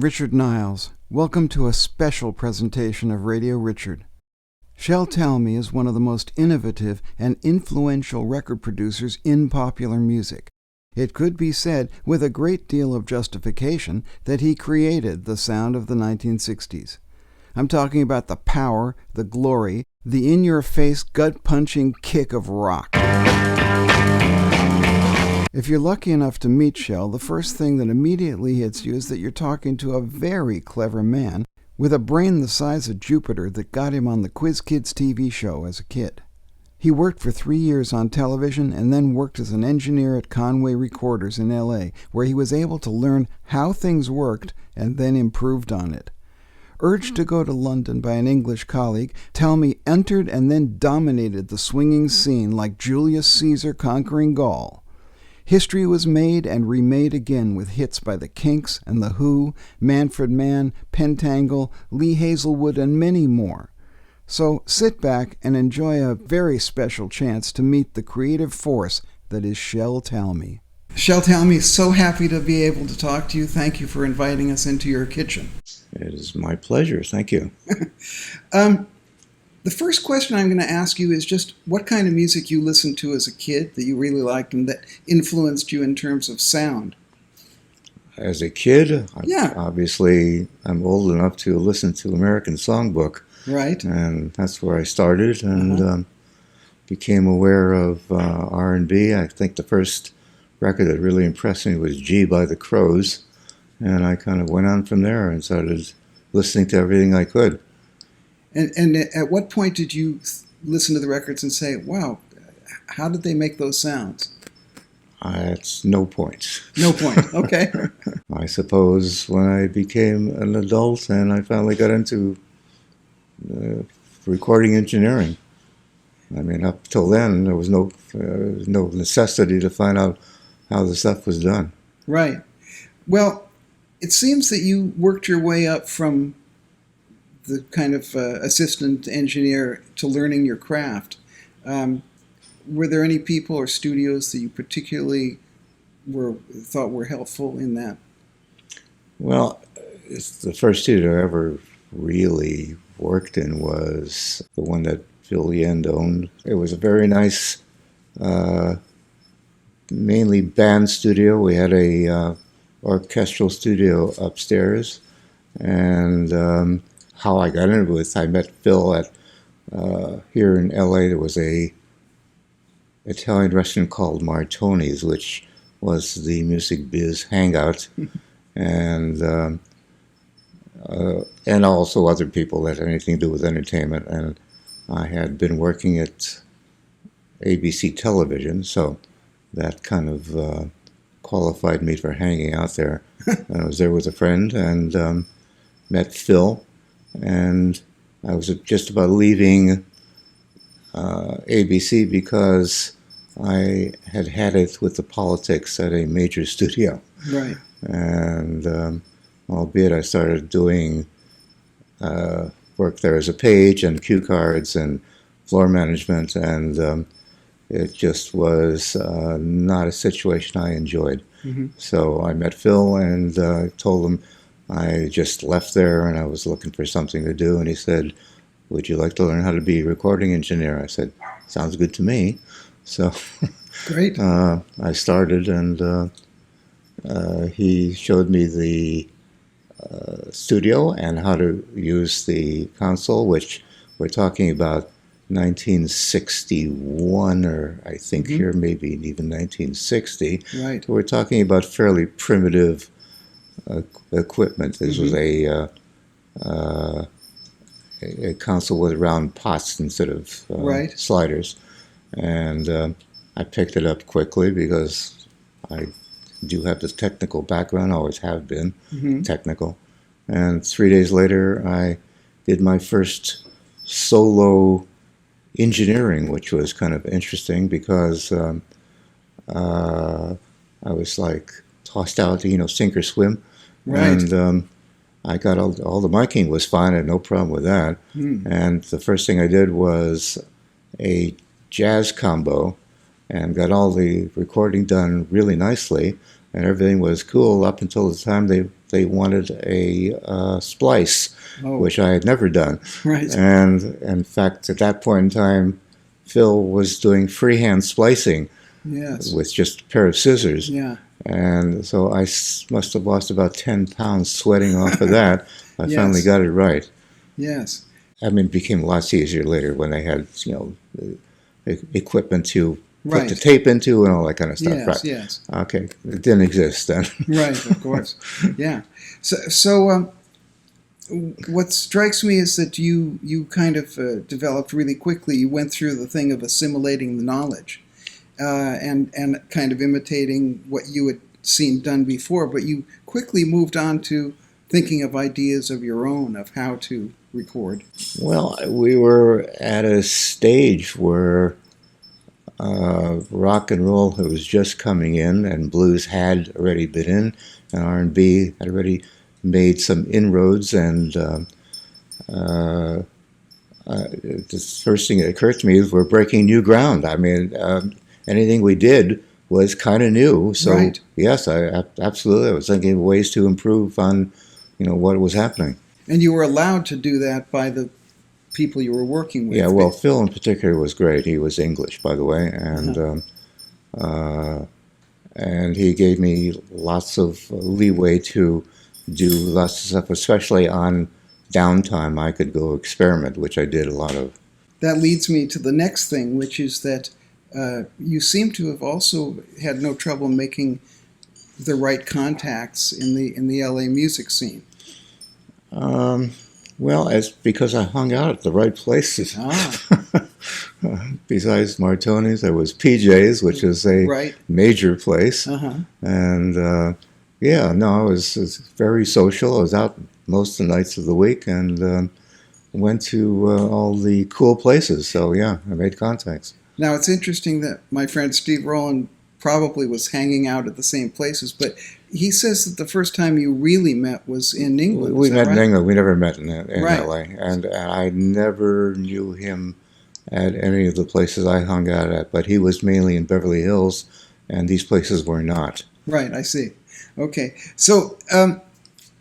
Richard Niles. Welcome to a special presentation of Radio Richard. Shel Talmy is one of the most innovative and influential record producers in popular music. It could be said, with a great deal of justification, that he created the sound of the 1960s. I'm talking about the power, the glory, the in-your-face, gut-punching kick of rock. If you're lucky enough to meet Shel, the first thing that immediately hits you is that you're talking to a very clever man with a brain the size of Jupiter that got him on the Quiz Kids TV show as a kid. He worked for 3 years on television and then worked as an engineer at Conway Recorders in LA, where he was able to learn how things worked and then improved on it. Urged to go to London by an English colleague, Talmy entered and then dominated the swinging scene like Julius Caesar conquering Gaul. History was made and remade again with hits by the Kinks and The Who, Manfred Mann, Pentangle, Lee Hazlewood, and many more. So sit back and enjoy a very special chance to meet the creative force that is Shel Talmy. Shel Talmy, so happy to be able to talk to you. Thank you for inviting us into your kitchen. It is my pleasure. Thank you. The first question I'm going to ask you is just what kind of music you listened to as a kid that you really liked and that influenced you in terms of sound. As a kid, Yeah. Obviously, I'm old enough to listen to American Songbook. Right. And that's where I started and became aware of R&B. I think the first record that really impressed me was G by the Crows. And I kind of went on from there and started listening to everything I could. And at what point did you listen to the records and say, wow, how did they make those sounds? It's no point. No point. Okay. I suppose when I became an adult and I finally got into recording engineering. I mean, up till then, there was no necessity to find out how the stuff was done. Right. Well, it seems that you worked your way up from the kind of assistant engineer to learning your craft. Were there any people or studios that you particularly thought were helpful in that? Well, it's the first studio I ever really worked in was the one that Phil Yend owned. It was a very nice, mainly band studio. We had a orchestral studio upstairs, and how I got into it, I met Phil at here in LA. There was a Italian restaurant called Martoni's, which was the music biz hangout, and also other people that had anything to do with entertainment. And I had been working at ABC Television, so that kind of qualified me for hanging out there. I was there with a friend and met Phil, and I was just about leaving ABC because I had it with the politics at a major studio. Right. And albeit I started doing work there as a page and cue cards and floor management, and it just was not a situation I enjoyed. Mm-hmm. So I met Phil and told him I just left there and I was looking for something to do, and he said, would you like to learn how to be a recording engineer? I said, sounds good to me. So great. I started, and he showed me the studio and how to use the console, which we're talking about 1961, or I think here maybe even 1960. Right. So we're talking about fairly primitive equipment. This was a console with round pots instead of sliders. And I picked it up quickly because I do have this technical background, always have been technical. And 3 days later, I did my first solo engineering, which was kind of interesting because I was like tossed out to, sink or swim. Right. And I got all the miking was fine. I had no problem with that. And the first thing I did was a jazz combo and got all the recording done really nicely, and everything was cool up until the time they they wanted a splice, which I had never done. Right. And in fact, at that point in time, Phil was doing freehand splicing with just a pair of scissors. Yeah. And so I must have lost about 10 pounds sweating off of that. I finally got it right. Yes. I mean, it became a lot easier later when they had, equipment to put the tape into and all that kind of stuff. Yes, right. yes. Okay. It didn't exist then. Right, of course. Yeah. So what strikes me is that you kind of developed really quickly. You went through the thing of assimilating the knowledge and kind of imitating what you had seen done before, but you quickly moved on to thinking of ideas of your own of how to record. Well, we were at a stage where rock and roll was just coming in, and blues had already been in, and R&B had already made some inroads. And the first thing that occurred to me is we're breaking new ground. I mean, anything we did was kind of new. So yes, I absolutely. I was thinking of ways to improve on, what was happening. And you were allowed to do that by the people you were working with. Yeah, well, Phil in particular was great. He was English, by the way, and he gave me lots of leeway to do lots of stuff, especially on downtime. I could go experiment, which I did a lot of. That leads me to the next thing, which is that you seem to have also had no trouble making the right contacts in the LA music scene. Well, it's because I hung out at the right places. Besides Martoni's, there was PJ's, which is a major place. And I was very social. I was out most of the nights of the week and went to all the cool places. So, yeah, I made contacts. Now, it's interesting that my friend Steve Rowland probably was hanging out at the same places, but he says that the first time you really met was in England. We met in England. We never met in LA. And I never knew him at any of the places I hung out at, but he was mainly in Beverly Hills, and these places were not. Right, I see. Okay. So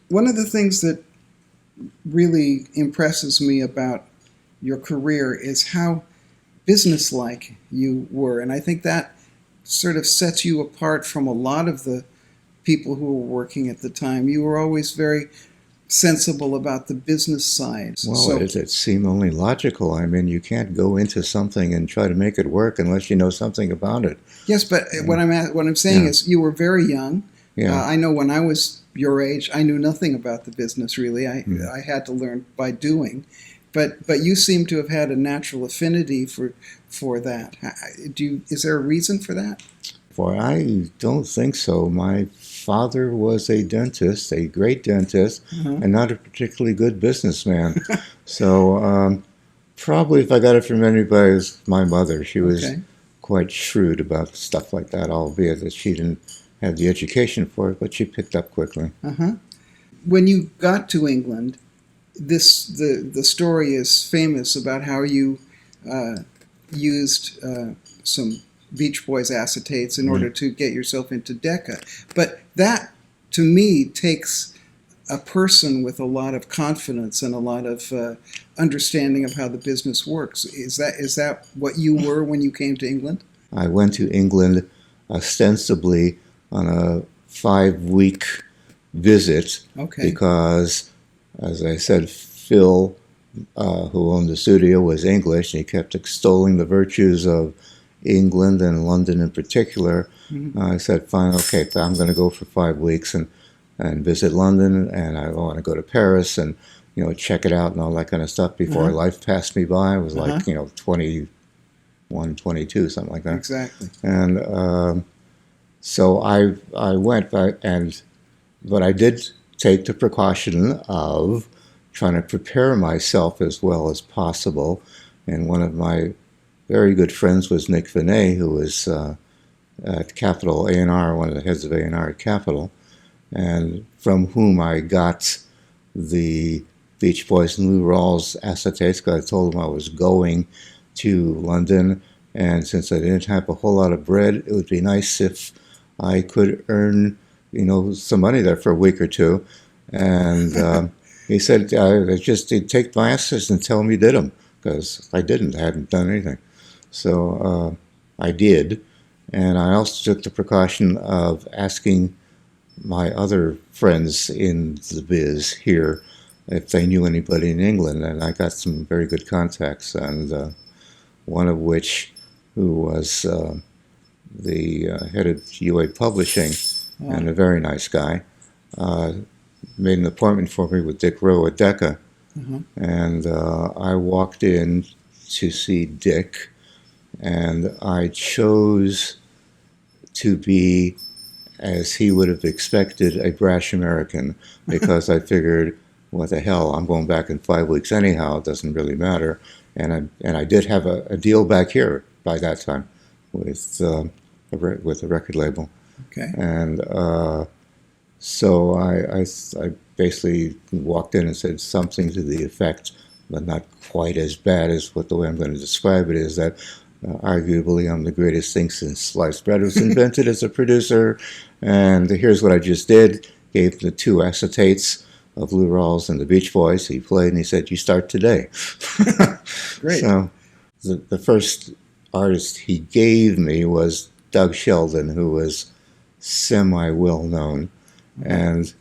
one of the things that really impresses me about your career is how businesslike you were, and I think that sort of sets you apart from a lot of the people who were working at the time. You were always very sensible about the business side. Well, it seemed only logical. I mean, you can't go into something and try to make it work unless you know something about it. Yes, but what I'm saying is you were very young. I know when I was your age, I knew nothing about the business, really. I had to learn by doing. But you seem to have had a natural affinity for that. Is there a reason for that? Well, I don't think so. My father was a dentist, a great dentist, and not a particularly good businessman. So probably if I got it from anybody, it was my mother. She was quite shrewd about stuff like that, albeit that she didn't have the education for it, but she picked up quickly. When you got to England, the story is famous about how you used some Beach Boys acetates in order to get yourself into Decca. But that, to me, takes a person with a lot of confidence and a lot of understanding of how the business works. Is that what you were when you came to England? I went to England ostensibly on a 5-week visit because, as I said, Phil, who owned the studio, was English, and he kept extolling the virtues of England and London in particular. I said, fine, okay, I'm going to go for 5 weeks and visit London, and I want to go to Paris and, check it out and all that kind of stuff before life passed me by. I was like, 21, 22, something like that. Exactly. And so I went, but I did take the precaution of trying to prepare myself as well as possible. And one of my very good friends was Nick Vinay, who was at Capitol A&R, one of the heads of A&R at Capitol, and from whom I got the Beach Boys and Lou Rawls acetates, because I told him I was going to London, and since I didn't have a whole lot of bread, it would be nice if I could earn some money there for a week or two. And he said, just take my answers and tell him you did them, because I didn't. I hadn't done anything. So I did. And I also took the precaution of asking my other friends in the biz here if they knew anybody in England. And I got some very good contacts, and one of which, who was the head of UA Publishing, and a very nice guy, made an appointment for me with Dick Rowe at Decca. And I walked in to see Dick, and I chose to be, as he would have expected, a brash American, because I figured, what the hell, I'm going back in 5 weeks anyhow, it doesn't really matter. And I did have a deal back here by that time with a record label. Okay. And so I basically walked in and said something to the effect, but not quite as bad as what the way I'm going to describe it is, that arguably I'm the greatest thing since sliced bread was invented as a producer, and here's what I just did. Gave the 2 acetates of Lou Rawls and the Beach Boys. He played, and he said, you start today. Great. So the first artist he gave me was Doug Sheldon, who was semi-well-known, and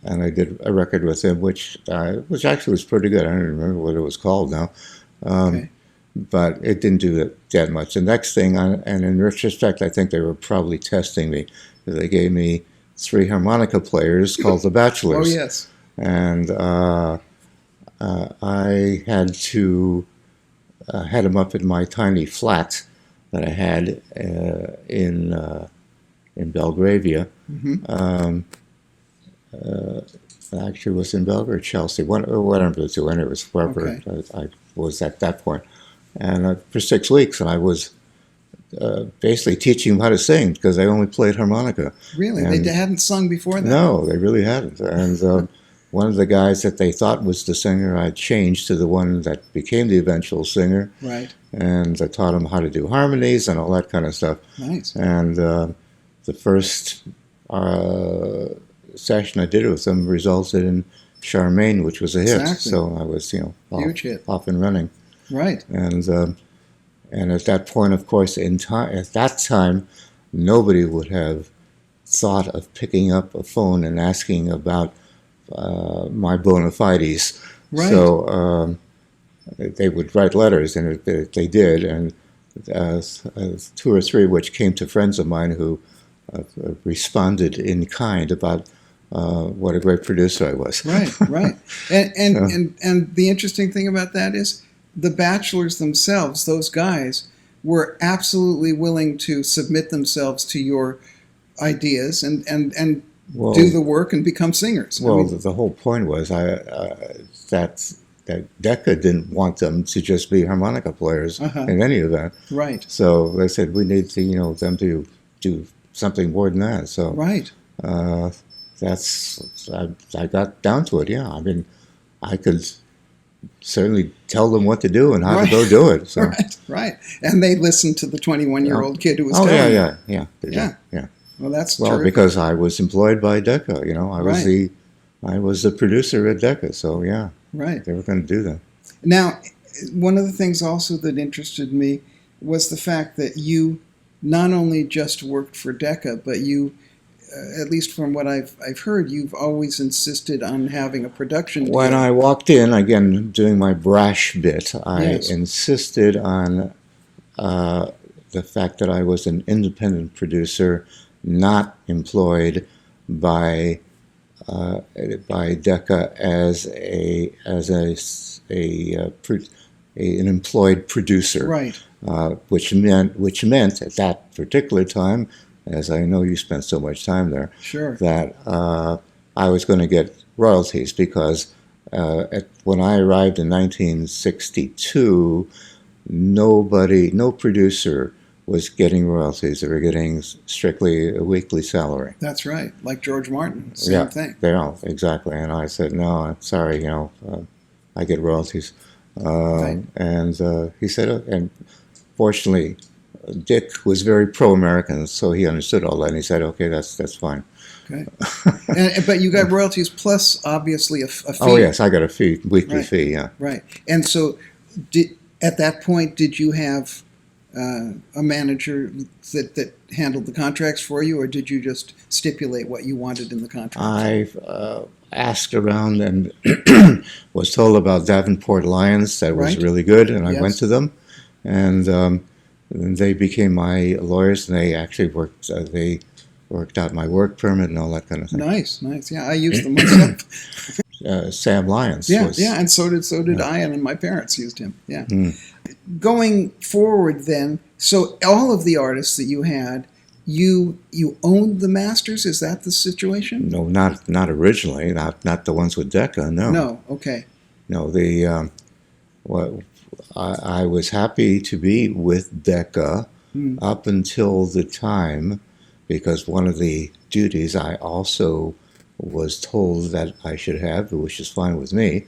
I did a record with him, which actually was pretty good. I don't remember what it was called now. Okay. But it didn't do that much. The next thing, and in retrospect, I think they were probably testing me. They gave me 3 harmonica players called the Bachelors. Oh, yes. And I had to had them up in my tiny flat that I had in Belgravia. Actually, it was in Belgrade, Chelsea, whatever of the two, and it was wherever I was at that point. And for 6 weeks, and I was basically teaching them how to sing, because they only played harmonica. Really? And they hadn't sung before that? No, they really hadn't. And one of the guys that they thought was the singer, I changed to the one that became the eventual singer. Right. And I taught him how to do harmonies and all that kind of stuff. Nice. And the first session I did with them resulted in Charmaine, which was a hit. Exactly. So I was, Huge hit. off and running. Right. And at that point, of course, at that time, nobody would have thought of picking up a phone and asking about my bona fides. Right. So they would write letters, and they did, and 2 or 3 which came to friends of mine who responded in kind about what a great producer I was. Right, right. And the interesting thing about that is the Bachelors themselves, those guys, were absolutely willing to submit themselves to your ideas and do the work and become singers. Well, the whole point was that Decca didn't want them to just be harmonica players in any event. Right. So they said, we need to, them to do something more than that. So right. I got down to it. Yeah, I mean, I could certainly tell them what to do and how to go do it. So. Right. And they listened to the 21-year-old kid who was telling yeah. Yeah. Well, that's terrific. Because I was employed by Decca. I was the producer at Decca. So yeah. Right. They were going to do that. Now, one of the things also that interested me was the fact that you not only just worked for Decca, but you, at least from what I've heard, you've always insisted on having a production deal. When I walked in, again, doing my brash bit, I insisted on the fact that I was an independent producer, not employed by Decca as an employed producer, right? Which meant at that particular time, as I know you spent so much time there, sure, that I was going to get royalties, because when I arrived in 1962, no producer was getting royalties. They were getting strictly a weekly salary. That's right, like George Martin, same thing. Exactly. And I said, no, I'm sorry, I get royalties. Right. And he said, and fortunately, Dick was very pro-American, so he understood all that, and he said, "Okay, that's fine." Okay. But you got royalties plus, obviously, a fee. Oh yes, I got a fee, weekly Right. fee. Yeah. Right. And so, at that point, did you have a manager that handled the contracts for you, or did you just stipulate what you wanted in the contract? I asked around and was told about Davenport Lions. That was Right. really good, and I Yes. went to them, and they became my lawyers, and they actually worked. They worked out my work permit and all that kind of thing. Nice, nice. Yeah, I used them myself. Sam Lyons. Yeah, was, yeah, and so did yeah. I, and my parents used him. Yeah. Mm. Going forward, then, so all of the artists that you had, you owned the masters. Is that the situation? No, not originally. Not the ones with Decca. No. No. Okay. No. Well, I was happy to be with Decca up until the time, because one of the duties I also was told that I should have, which is fine with me,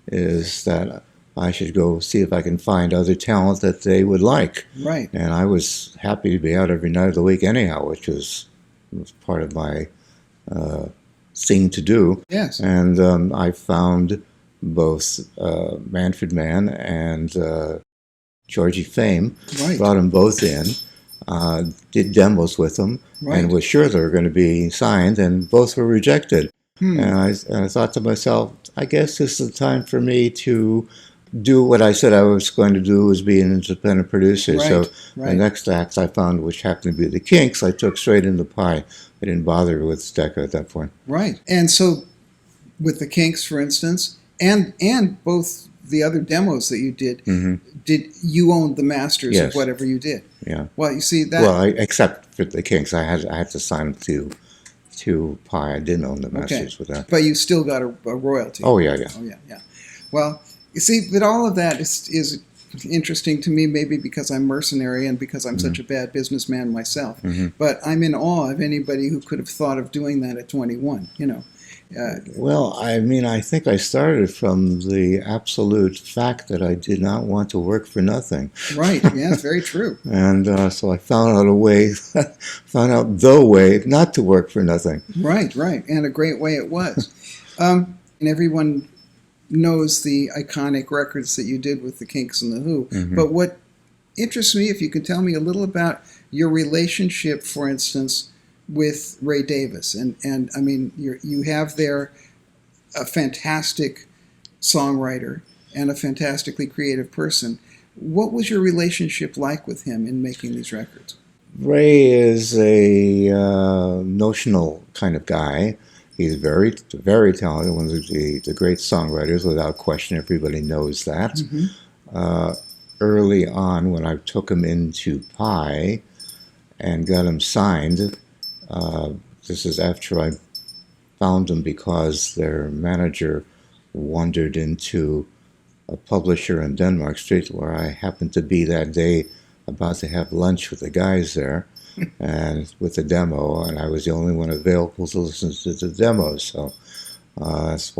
is that I should go see if I can find other talent that they would like. Right. And I was happy to be out every night of the week anyhow, which was part of my thing to do. Yes. And I found both Manfred Mann and Georgie Fame, Right. brought them both in, did demos with them, Right. and was sure they were going to be signed, and both were rejected. And I thought to myself, I guess this is the time for me to do what I said I was going to do, was be an independent producer. Right, So right. the next act I found, which happened to be the Kinks, I took straight into Pie. I didn't bother with Decca at that point. Right. And so, with the Kinks, for instance, and both the other demos that you did, did you own the masters Yes. of whatever you did? Yeah. Well, you see that. Well, except for the Kinks, I had to sign to Pie. I didn't own the masters with that. But you still got a royalty. Oh yeah, yeah. Oh yeah, yeah. Well, you see, but all of that is interesting to me, maybe because I'm mercenary and because I'm such a bad businessman myself. But I'm in awe of anybody who could have thought of doing that at 21. You know. Well, I mean, I think I started from the absolute fact that I did not want to work for nothing. Right. Yes. Very true. And so I found out the way not to work for nothing. Right. Right. And a great way it was. And everyone knows the iconic records that you did with the Kinks and The Who. But what interests me, if you could tell me a little about your relationship, for instance, with Ray Davis. And I mean, you have there a fantastic songwriter and a fantastically creative person. What was your relationship like with him in making these records? Ray is a notional kind of guy. He's very, very talented, one of the great songwriters, without question. Everybody knows that. Early on, when I took him into Pie and got him signed, this is after I found him because their manager wandered into a publisher in Denmark Street, where I happened to be that day, about to have lunch with the guys there and with the demo, and I was the only one available to listen to the demo. So that's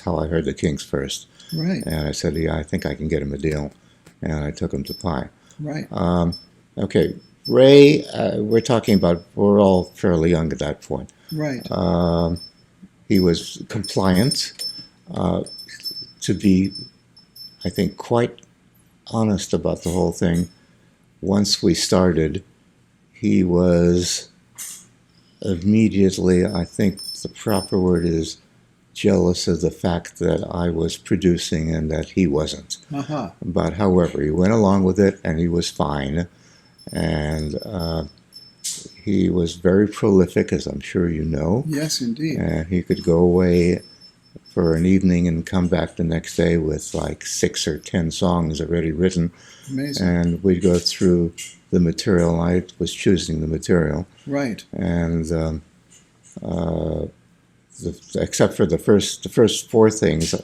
how I heard the Kinks first. Right. And I said, yeah, I think I can get him a deal. And I took him to Pie. Right. Okay. Ray, we're all fairly young at that point. Right. He was compliant, to be, I think, quite honest about the whole thing. Once we started, he was immediately, I think the proper word is, jealous of the fact that I was producing and that he wasn't. But however, he went along with it and he was fine. And he was very prolific, as I'm sure you know. Yes, indeed. And he could go away for an evening and come back the next day with like 6 or 10 songs already written. Amazing. And we'd go through the material. I was choosing the material. Right. And except for the first 4 things,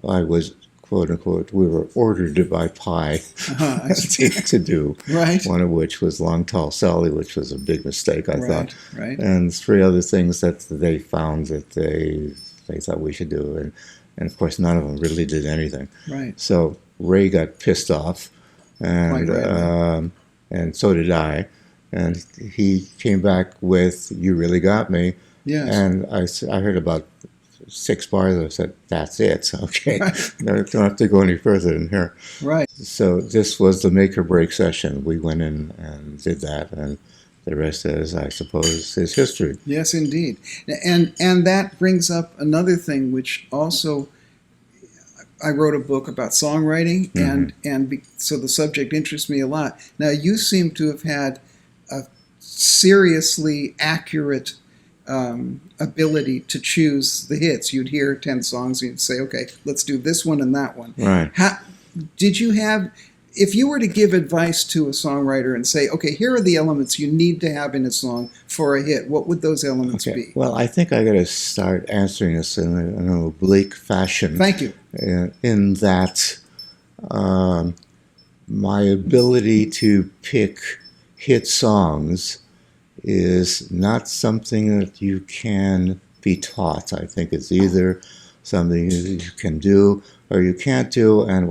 I was, quote unquote, we were ordered by Pie to do. Right. One of which was Long Tall Sally, which was a big mistake, I thought. Right. And 3 other things that they found that they thought we should do. And of course, none of them really did anything. Right. So Ray got pissed off. And Quite rightly. and so did I. And he came back with "You Really Got Me," Yes. and I heard about 6 bars. I said, "That's it. Okay, Right. don't have to go any further than here." Right. So this was the make or break session. We went in and did that, and the rest is, I suppose, is history. Yes, indeed. And that brings up another thing, which also I wrote a book about songwriting, so the subject interests me a lot. Now, you seem to have had a seriously accurate ability to choose the hits. You'd hear 10 songs and you'd say, okay, let's do this one and that one. Right. Did you have, if you were to give advice to a songwriter and say, okay, here are the elements you need to have in a song for a hit, what would those elements be? Well, I think I got to start answering this in an oblique fashion. Thank you. In that my ability to pick hit songs is not something that you can be taught. I think it's either something you can do or you can't do. And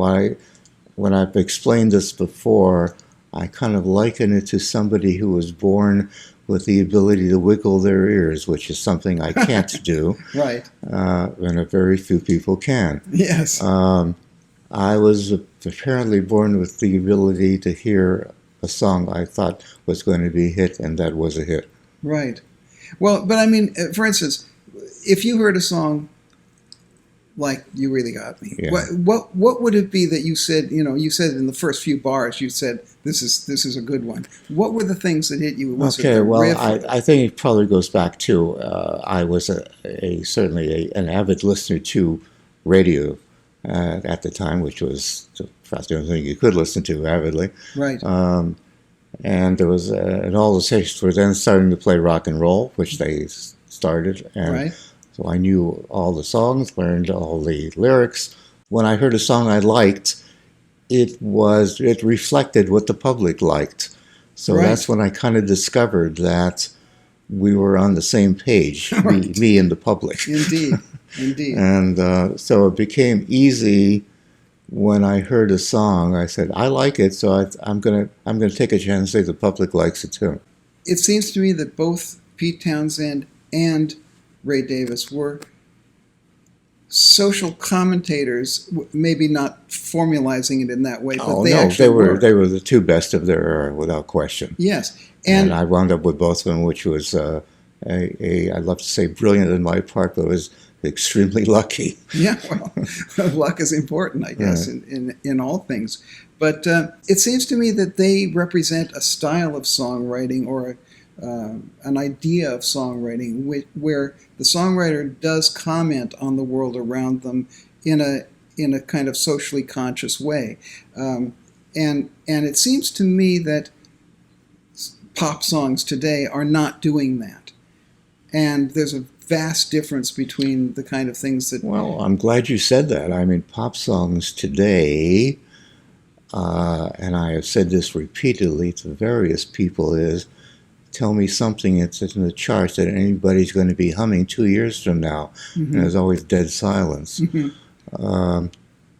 when I've explained this before, I kind of liken it to somebody who was born with the ability to wiggle their ears, which is something I can't do. Right. And a very few people can. Yes. I was apparently born with the ability to hear a song I thought was going to be a hit, and that was a hit. Right. Well, but I mean, for instance, if you heard a song like "You Really Got Me," Yeah. what would it be that you said? You said in the first few bars, you said this is a good one. What were the things that hit you? Was it the riff? I think it probably goes back to I was certainly an avid listener to radio at the time, which was about the only thing you could listen to avidly. Right. And there was and all the stations were then starting to play rock and roll, which they started, and Right. so I knew all the songs, learned all the lyrics. When I heard a song I liked, it reflected what the public liked. So Right. that's when I kind of discovered that we were on the same page, Right. me and the public. Indeed. Indeed. And so it became easy when I heard a song. I said, I like it, so I'm gonna take a chance and say the public likes it too. It seems to me that both Pete Townsend and Ray Davis were social commentators, maybe not formalizing it in that way, but they were. They were the two best of their era, without question. Yes, And I wound up with both of them, which was I'd love to say brilliant on my part, but it was extremely lucky. yeah, well, luck is important, I guess, Right. in all things. But it seems to me that they represent a style of songwriting or an idea of songwriting where the songwriter does comment on the world around them in a kind of socially conscious way. And it seems to me that pop songs today are not doing that. And there's a vast difference between the kind of things that... Well, I'm glad you said that. I mean, pop songs today, and I have said this repeatedly to various people, is tell me something that's in the charts that anybody's going to be humming 2 years from now. Mm-hmm. And there's always dead silence. Mm-hmm.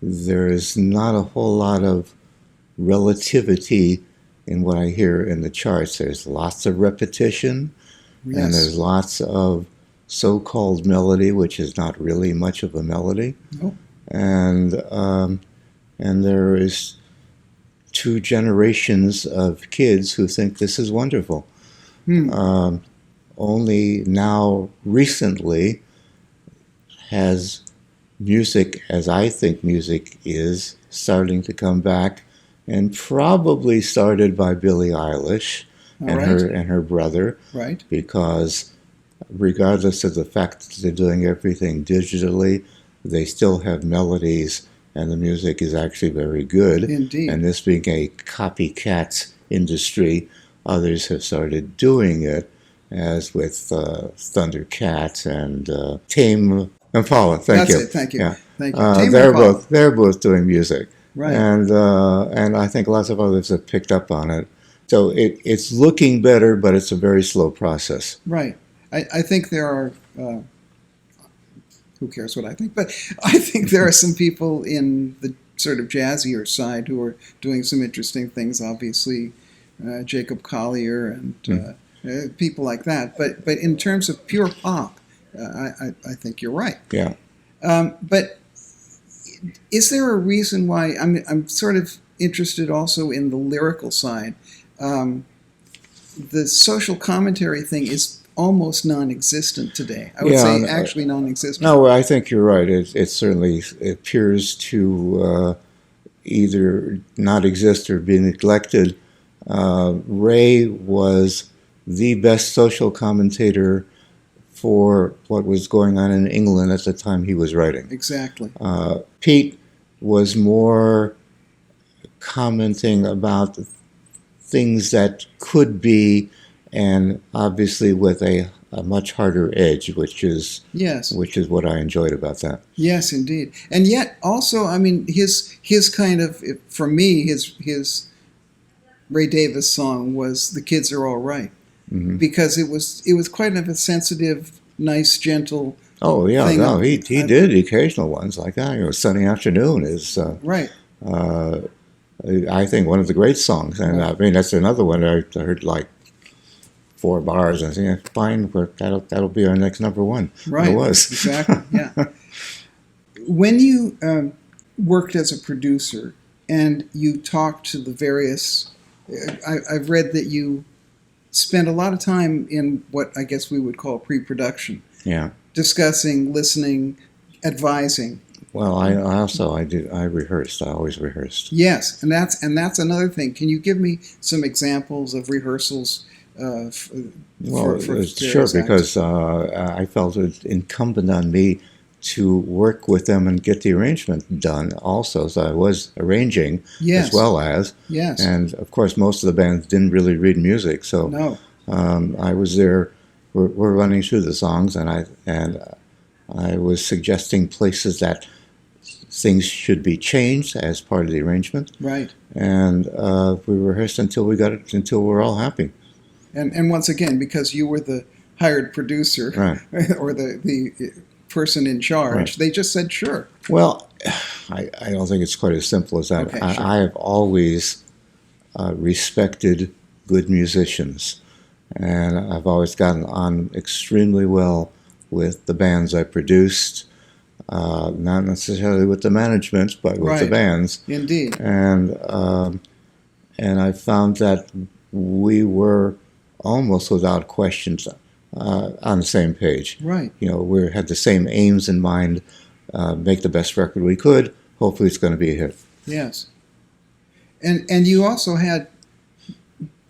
There is not a whole lot of relativity in what I hear in the charts. There's lots of repetition, Yes. and there's lots of so-called melody, which is not really much of a melody. Oh. And there is 2 generations of kids who think this is wonderful. Only now, recently, has music, as I think music is, starting to come back, and probably started by Billie Eilish and her brother, Right. because regardless of the fact that they're doing everything digitally, they still have melodies, and the music is actually very good. Indeed. And this being a copycat industry, others have started doing it, as with Thundercat and Tame Impala. Thank you. That's it. Thank you. Yeah. Thank you. Tame they're Impala. both doing music, Right. and I think lots of others have picked up on it. So it's looking better, but it's a very slow process. Right. I think there are, who cares what I think, but I think there are some people in the sort of jazzier side who are doing some interesting things. Obviously, Jacob Collier and people like that. But in terms of pure pop, I think you're right. Yeah. But is there a reason why? I'm sort of interested also in the lyrical side. The social commentary thing is almost non-existent today. I would say actually non-existent. No, I think you're right. It certainly appears to either not exist or be neglected. Ray was the best social commentator for what was going on in England at the time he was writing. Exactly. Pete was more commenting about things that could be, and obviously with a much harder edge, which is what I enjoyed about that. Yes, indeed. And yet also, I mean, his kind of, for me, his Ray Davis song was "The Kids Are All Right," because it was quite of a sensitive, nice, gentle. Oh yeah, no, he did occasional ones like that. "Sunny Afternoon" is right. I think one of the great songs, and I mean that's another one I heard like 4 bars, and I think fine, that'll be our next number one. Right, it was exactly. Yeah. When you worked as a producer and you talked to the various, I've read that you spent a lot of time in what I guess we would call pre-production. Yeah. Discussing, listening, advising. Well, I rehearsed. I always rehearsed. Yes, and that's another thing. Can you give me some examples of rehearsals? Sure, because I felt it incumbent on me to work with them and get the arrangement done also. So I was arranging as well as. Yes. And of course, most of the bands didn't really read music, so no. I was there. We're running through the songs, and I was suggesting places that things should be changed as part of the arrangement. Right. And we rehearsed until we're all happy. And once again, because you were the hired producer, right. or the person in charge, right. They just said sure. Well, I don't think it's quite as simple as that. Okay, sure. I have always respected good musicians, and I've always gotten on extremely well with the bands I produced. Not necessarily with the management, but with the bands. Indeed. And I found that we were almost without questions on the same page. Right. We had the same aims in mind, make the best record we could. Hopefully it's going to be a hit. Yes. And you also had,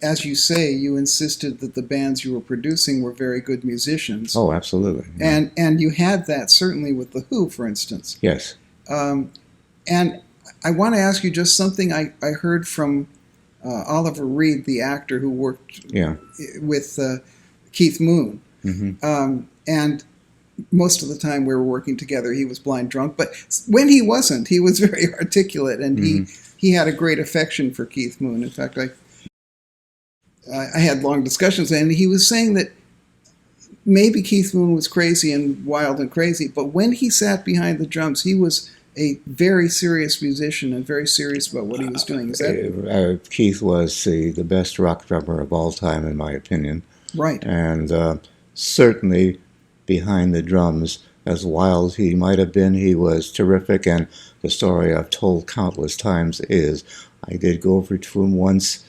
as you say, you insisted that the bands you were producing were very good musicians. Oh, absolutely. Yeah. And you had that certainly with The Who, for instance. Yes. And I want to ask you just something I heard from Oliver Reed, the actor who worked with Keith Moon. Mm-hmm. And most of the time we were working together, he was blind drunk. But when he wasn't, he was very articulate, and he had a great affection for Keith Moon. In fact, I had long discussions, and he was saying that maybe Keith Moon was crazy and wild and crazy, but when he sat behind the drums, he was a very serious musician and very serious about what he was doing. Is that Keith was the best rock drummer of all time, in my opinion. Right. And certainly behind the drums, as wild as he might have been, he was terrific. And the story I've told countless times is I did go over to him once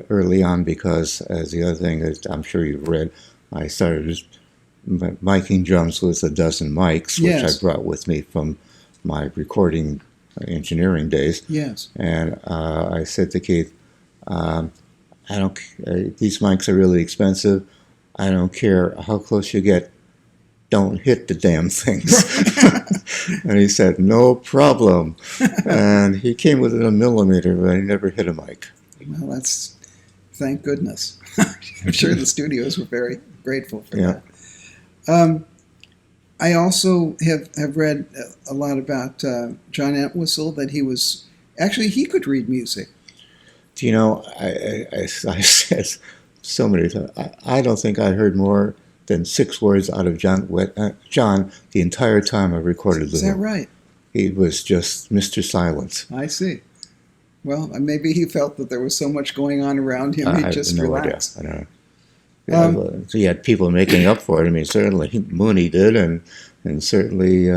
early on because, as the other thing is, I'm sure you've read, I started miking drums with a dozen mics, which I brought with me from my recording engineering days. Yes. And I said to Keith, these mics are really expensive. I don't care how close you get. Don't hit the damn things. And he said, no problem. And he came within a millimeter, but he never hit a mic. Well, thank goodness. I'm sure the studios were very grateful for that. I also have read a lot about John Entwistle, that he could read music. Do you know, I said so many times, I don't think I heard more than 6 words out of John the entire time I recorded the Who. Is that right? He was just Mr. Silence. I see. Well, maybe he felt that there was so much going on around him, I he have just no relaxed. idea. I don't know. Yeah, so you had people making up for it. I mean, certainly Mooney did, and certainly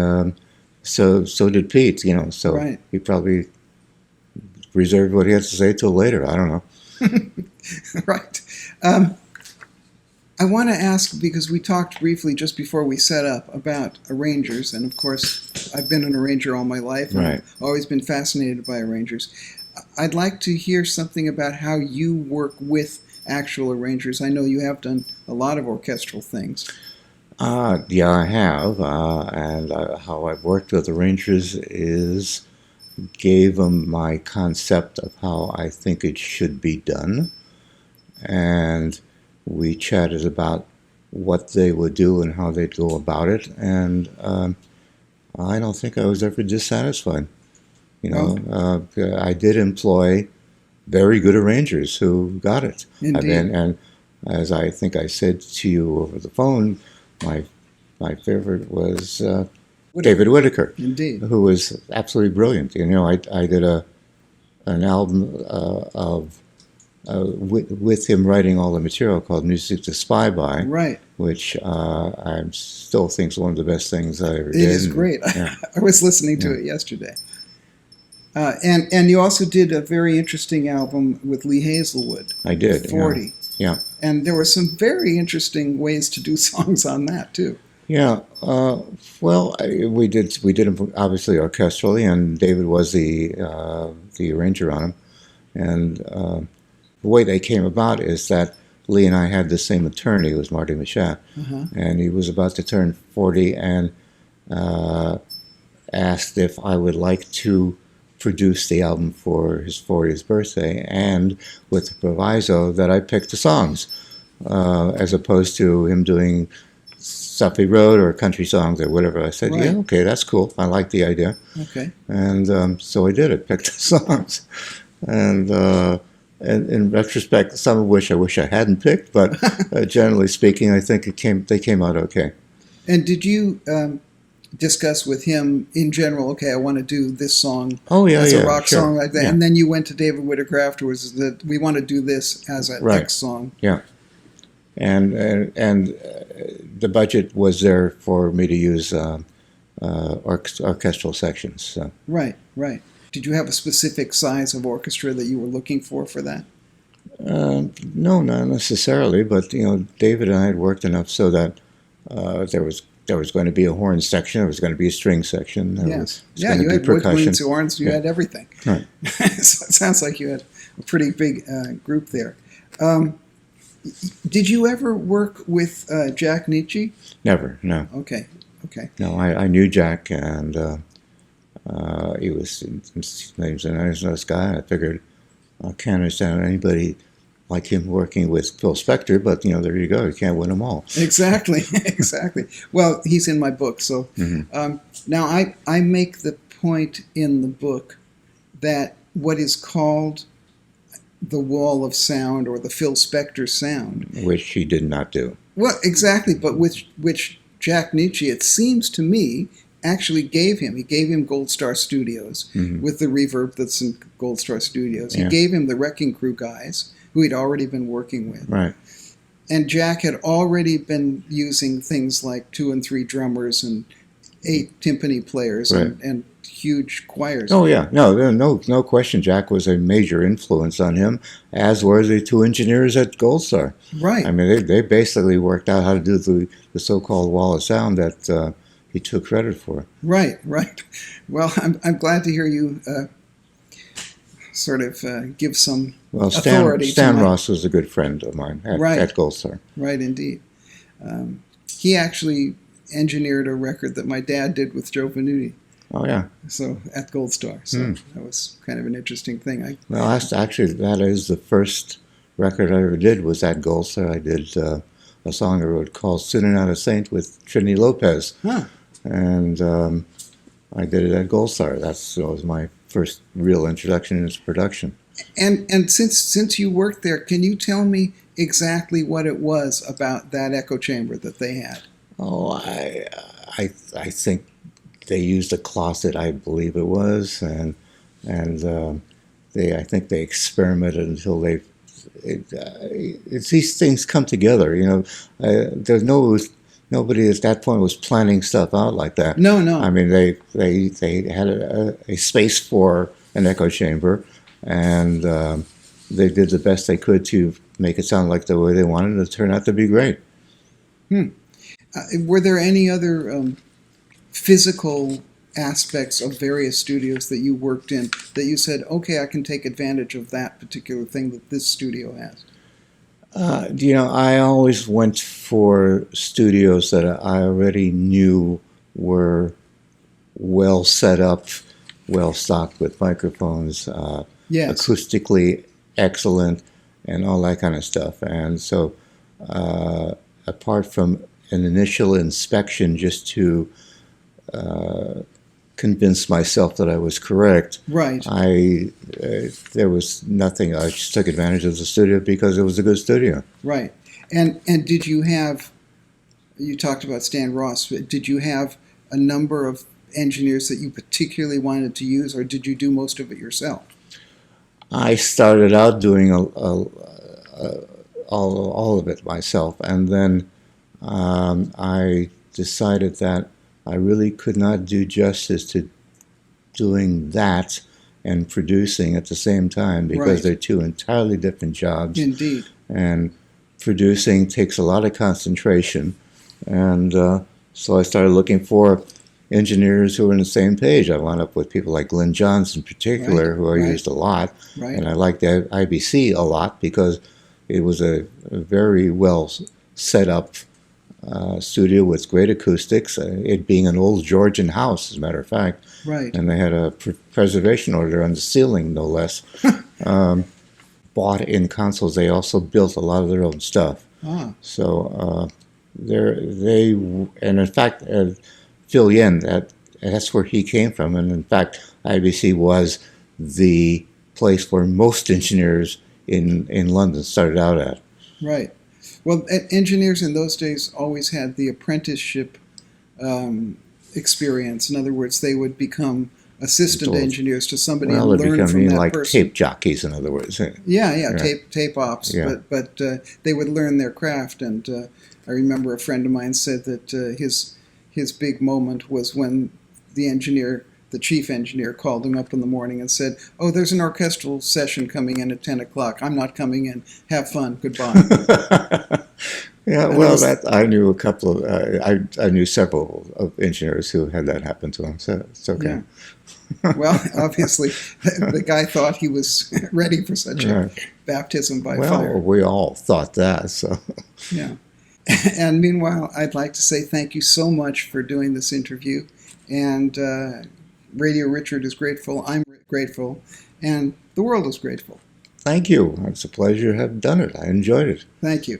so did Pete. You know, so Right. he probably reserved what he had to say till later. I don't know. Right. I want to ask, because we talked briefly just before we set up about arrangers, and of course, I've been an arranger all my life, and Right. I've always been fascinated by arrangers. I'd like to hear something about how you work with actual arrangers. I know you have done a lot of orchestral things. Yeah, I have, and how I've worked with arrangers is gave them my concept of how I think it should be done, and we chatted about what they would do and how they'd go about it, and I don't think I was ever dissatisfied. You know, I did employ very good arrangers who got it. Indeed. And as I think I said to you over the phone, my favorite was David Whitaker, Indeed. who was absolutely brilliant. You know, I did an album of with him writing all the material called Music to Spy By, Right. which I still think is one of the best things I ever did. It is great. Yeah. I was listening to it yesterday. And you also did a very interesting album with Lee Hazlewood. I did. 40. Yeah. And there were some very interesting ways to do songs on that, too. Yeah. Well, we did them obviously orchestrally, and David was the arranger on them. And the way they came about is that Lee and I had the same attorney, who was Marty Machat, and he was about to turn 40 and asked if I would like to produce the album for his 40th birthday, and with the proviso that I picked the songs, as opposed to him doing stuff he wrote or country songs or whatever. I said, Right. yeah, okay, that's cool. I like the idea. Okay. And so I did. I picked the songs. And in retrospect, some of which I wish I hadn't picked, but generally speaking, I think they came out okay. And did you discuss with him in general, okay, I want to do this song as a rock sure. song like that, Yeah. and then you went to David Whitaker afterwards, that we want to do this as an Right. X song. Yeah. And the budget was there for me to use orchestral sections. So. Right, right. Did you have a specific size of orchestra that you were looking for that? No, not necessarily, but you know, David and I had worked enough so that there was going to be a horn section, there was going to be a string section, there was going to you be had percussion. woodwinds, horns, you had everything. Right. So it sounds like you had a pretty big group there. Did you ever work with Jack Nietzsche? Never, no. Okay. No, I knew Jack, and he was a nice guy. I figured I can't understand anybody like him working with Phil Spector, but you know, there you go. You can't win them all. Exactly, exactly. Well, he's in my book, so now I make the point in the book that what is called the wall of sound or the Phil Spector sound, Which he did not do. well, exactly, but which Jack Nietzsche, it seems to me, actually gave him. He gave him Gold Star Studios with the reverb that's in Gold Star Studios. He Yeah. gave him the Wrecking Crew guys who he'd already been working with. Right. And Jack had already been using things like 2 and 3 drummers and 8 timpani players Right. and huge choirs. Oh yeah, no question. Jack was a major influence on him, as were the two engineers at Gold Star. Right. I mean, they basically worked out how to do the so-called wall of sound that he took credit for. Right. Well, I'm glad to hear you sort of give some Well, authority Stan to my, Ross was a good friend of mine at Gold Star. Right, indeed. He actually engineered a record that my dad did with Joe Venuti. Oh yeah. So at Gold Star. So that was kind of an interesting thing. Well, that is the first record I ever did was at Gold Star. I did a song I wrote called "Sinner Not a Saint" with Trini Lopez, and I did it at Gold Star. That was my first real introduction into production. And since you worked there, can you tell me exactly what it was about that echo chamber that they had? Oh, I think they used a closet, I believe it was, and I think they experimented until these things come together. There's nobody at that point was planning stuff out like that. No, no. I mean, they had a space for an echo chamber, and they did the best they could to make it sound like the way they wanted, and it turned out to be great. Were there any other physical aspects of various studios that you worked in that you said, okay, I can take advantage of that particular thing that this studio has? I always went for studios that I already knew were well set up, well stocked with microphones, Yes. acoustically excellent, and all that kind of stuff. And so, apart from an initial inspection just to convince myself that I was correct. Right. There was nothing. I just took advantage of the studio because it was a good studio. Right. And did you have, you talked about Stan Ross, but did you have a number of engineers that you particularly wanted to use, or did you do most of it yourself? I started out doing all of it myself, and then I decided that I really could not do justice to doing that and producing at the same time, because Right. they're two entirely different jobs. Indeed. And producing takes a lot of concentration. And so I started looking for engineers who were on the same page. I wound up with people like Glenn Johns in particular, Right. who I Right. used a lot. Right. And I liked the IBC a lot because it was a very well set up studio with great acoustics, it being an old Georgian house, as a matter of fact. Right. And they had a preservation order on the ceiling, no less. Bought in consoles. They also built a lot of their own stuff. Ah. So and in fact, Phil Yen, that's where he came from. And in fact, IBC was the place where most engineers in London started out at. Right. Well, engineers in those days always had the apprenticeship experience. In other words, they would become assistant engineers to somebody and learn from that like person. tape jockeys, in other words. Yeah. Tape ops. Yeah. But they would learn their craft. And I remember a friend of mine said that his big moment was when the chief engineer called him up in the morning and said, "Oh, there's an orchestral session coming in at 10 o'clock. I'm not coming in. Have fun. Goodbye." Yeah, well, I knew a couple of, I knew several of engineers who had that happen to them, so it's okay. Yeah. Well, obviously, the guy thought he was ready for such a baptism by fire. Well, we all thought that, so. Yeah. And meanwhile, I'd like to say thank you so much for doing this interview. And Radio Richard is grateful, I'm grateful, and the world is grateful. Thank you. It's a pleasure to have done it. I enjoyed it. Thank you.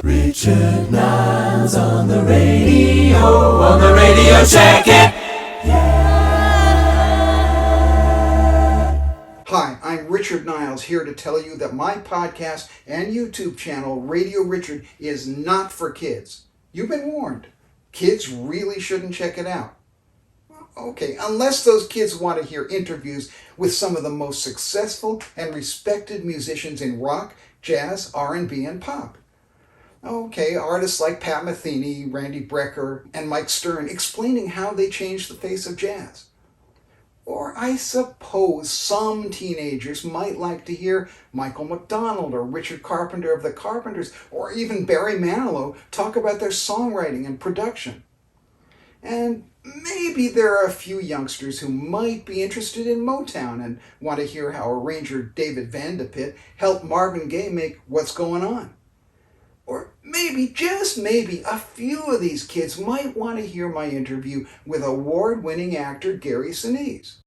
Richard Niles on the radio, check it. Hi, I'm Richard Niles, here to tell you that my podcast and YouTube channel, Radio Richard, is not for kids. You've been warned. Kids really shouldn't check it out. Okay, unless those kids want to hear interviews with some of the most successful and respected musicians in rock, jazz, R&B, and pop. Okay, artists like Pat Metheny, Randy Brecker, and Mike Stern explaining how they changed the face of jazz. Or I suppose some teenagers might like to hear Michael McDonald or Richard Carpenter of the Carpenters, or even Barry Manilow talk about their songwriting and production. And maybe there are a few youngsters who might be interested in Motown and want to hear how arranger David Van de Pitt helped Marvin Gaye make What's Going On. Or maybe, just maybe, a few of these kids might want to hear my interview with award-winning actor Gary Sinise.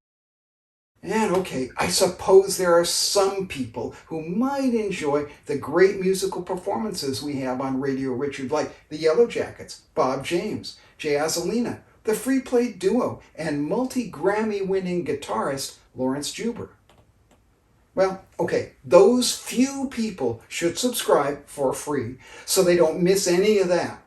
And okay, I suppose there are some people who might enjoy the great musical performances we have on Radio Richard, like the Yellow Jackets, Bob James, Jay Azzolina, the Free Play Duo, and multi-Grammy-winning guitarist Lawrence Juber. Well, okay, those few people should subscribe for free so they don't miss any of that.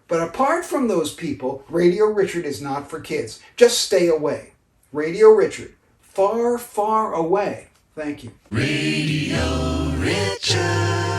But apart from those people, Radio Richard is not for kids. Just stay away. Radio Richard. Far, far away. Thank you. Radio Richard.